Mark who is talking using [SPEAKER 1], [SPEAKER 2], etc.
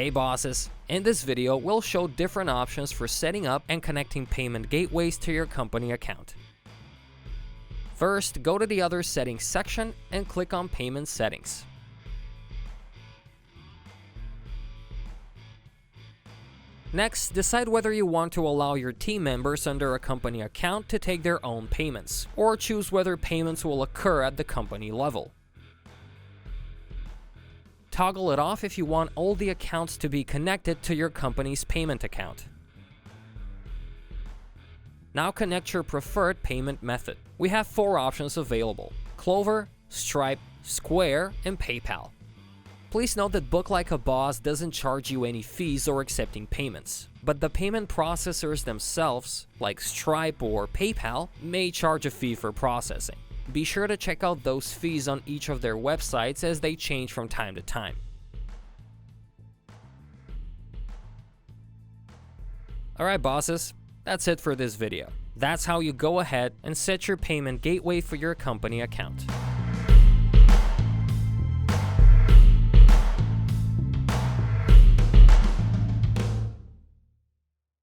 [SPEAKER 1] Hey bosses! In this video, we'll show different options for setting up and connecting payment gateways to your company account. First, go to the Other Settings section and click on Payment Settings. Next, decide whether you want to allow your team members under a company account to take their own payments, or choose whether payments will occur at the company level. Toggle it off if you want all the accounts to be connected to your company's payment account. Now connect your preferred payment method. We have 4 options available: Clover, Stripe, Square, and PayPal. Please note that Book Like a Boss doesn't charge you any fees or accepting payments, but the payment processors themselves, like Stripe or PayPal, may charge a fee for processing. Be sure to check out those fees on each of their websites as they change from time to time. Alright bosses, that's it for this video. That's how you go ahead and set your payment gateway for your company account.